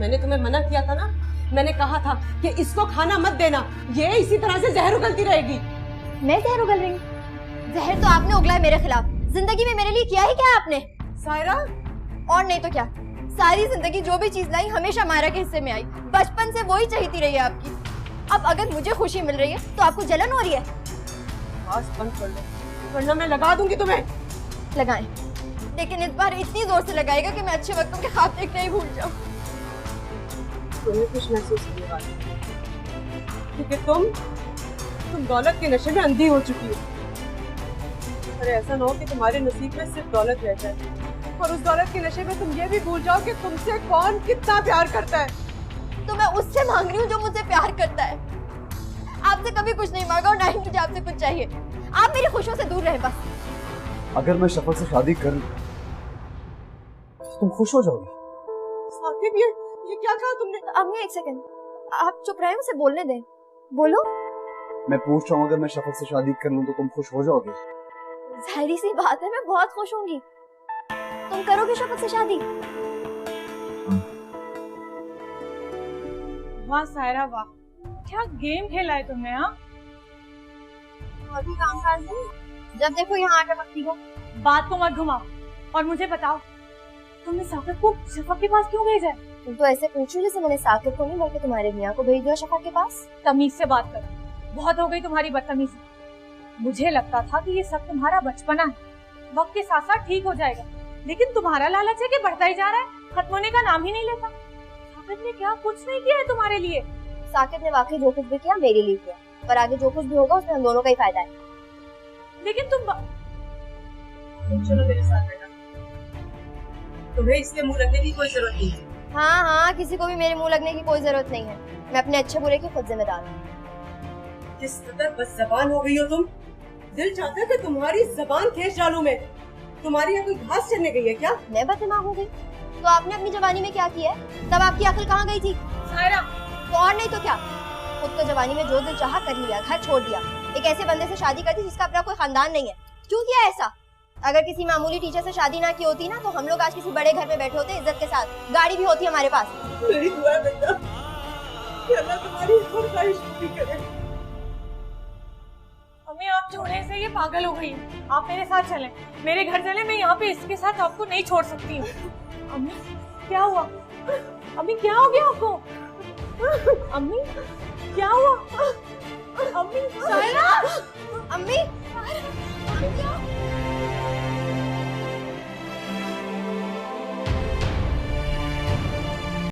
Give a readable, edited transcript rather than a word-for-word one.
मैंने तुम्हें मना किया था ना, मैंने कहा था कि इसको खाना मत देना, ये इसी तरह से जहर उगलती रहेगी। मैं जहर उगल रही हूँ? जहर तो आपने उगला है मेरे खिलाफ। जिंदगी में मेरे लिए किया ही क्या आपने? सायरा, और नहीं तो क्या, सारी जिंदगी जो भी चीज लाई हमेशा मायरा के हिस्से में आई। बचपन से वही चाहती रही है आपकी। अब अगर मुझे खुशी मिल रही है तो आपको जलन हो रही है? बस बंद कर लो, वरना मैं लगा दूंगी तुम्हें। लगाएं, लेकिन इस बार इतनी जोर से लगाएगा कि मैं अच्छे वक्तों के ख्वाब देखना ही भूल जाऊं। तुम्हें कुछ महसूस होने वाला है, क्योंकि तुम दौलत के नशे में अंधी हो चुकी हो। अरे ऐसा ना हो कि तुम्हारे नसीब में सिर्फ दौलत रह जाए और उस दौलत के नशे में तुम ये भी भूल जाओ कि तुमसे कौन कितना प्यार करता है। तो मैं उससे मांग रही हूँ जो मुझसे प्यार करता है। आपसे कभी कुछ नहीं मांगा और ना ही मुझे आपसे कुछ चाहिए। आप मेरी खुशियों से दूर रहे बस। अगर मैं शफक से शादी कर लूं, तुम खुश हो जाओगी? साकिब, ये क्या कहा तुमने? अम्मी एक सेकंड, आप चुप रहे, उसे बोलने दें। बोलो। मैं पूछ रहा हूँ, अगर मैं शफक से शादी कर लूं तो तुम खुश हो जाओगे? जाहिर सी बात है, मैं बहुत खुश होंगी। तुम करोगे शफक से शादी? वाह सायरा वाह, क्या गेम खेला है तुमने। हाँ, अभी काम काज नहीं, जब देखो यहाँ आटा पकती हो। बात को मत घुमाओ और मुझे बताओ, तुमने साकिब को शफक के पास क्यों भेजा? तुम तो ऐसे पूछो जैसे मैंने साकिब को नहीं बल्कि तुम्हारे मियाँ को भेज दिया शफक के पास। तमीज से बात करो, बहुत हो गई तुम्हारी बदतमीजी। मुझे लगता था कि ये सब तुम्हारा बचपना है, वक्त के साथ साथ ठीक हो जाएगा, लेकिन तुम्हारा लालच है कि बढ़ता ही जा रहा है, खत्म होने का नाम ही नहीं लेता। साकिब ने क्या कुछ नहीं किया है तुम्हारे लिए? साकिब ने वाकई जो कुछ भी किया मेरे लिए किया, पर आगे जो कुछ भी होगा उसमें हम दोनों का ही फायदा है। लेकिन तुम चलो मेरे साथ बेटा, तुम्हें इसके मुंह लगने की कोई जरूरत नहीं है। हाँ हाँ, किसी को भी मेरे मुंह लगने की कोई जरूरत नहीं है। मैं अपने अच्छे बुरे की खुद जिम्मेदार हूँ। किस कदर बदज़बान हो गई हो तुम। दिल चाहता है कि तुम्हारी जबान खींच डालूं मैं। तुम्हारी यहाँ कोई घास चरने गई है क्या? मैं बददिमाग हो गई? तो आपने अपनी जवानी में क्या किया है? तब आपकी अकल कहाँ गई थी? सायरा, तो और नहीं तो क्या, खुद तो जवानी में जो दिल चाहा कर लिया, घर छोड़ दिया, एक ऐसे बंदे से शादी कर दी जिसका अपना कोई खानदान नहीं है। क्यों किया ऐसा? अगर किसी मामूली टीचर से शादी ना की होती ना तो हम लोग आज किसी बड़े घर में बैठे होते, इज्जत के साथ, गाड़ी भी होती हमारे पास। मेरी दुआ है बेटा कि अल्लाह तुम्हारी हर ख्वाहिश पूरी करे। अम्मी, आप छोड़ने से ये पागल हो गई है। आप मेरे साथ चलें, मेरे घर चलें, मैं यहाँ पे इसके साथ आपको नहीं छोड़ सकती हूँ। अम्मी क्या हुआ? अम्मी क्या हो गया आपको? अम्मी क्या हुआ? अम्मी, सायरा, अम्मी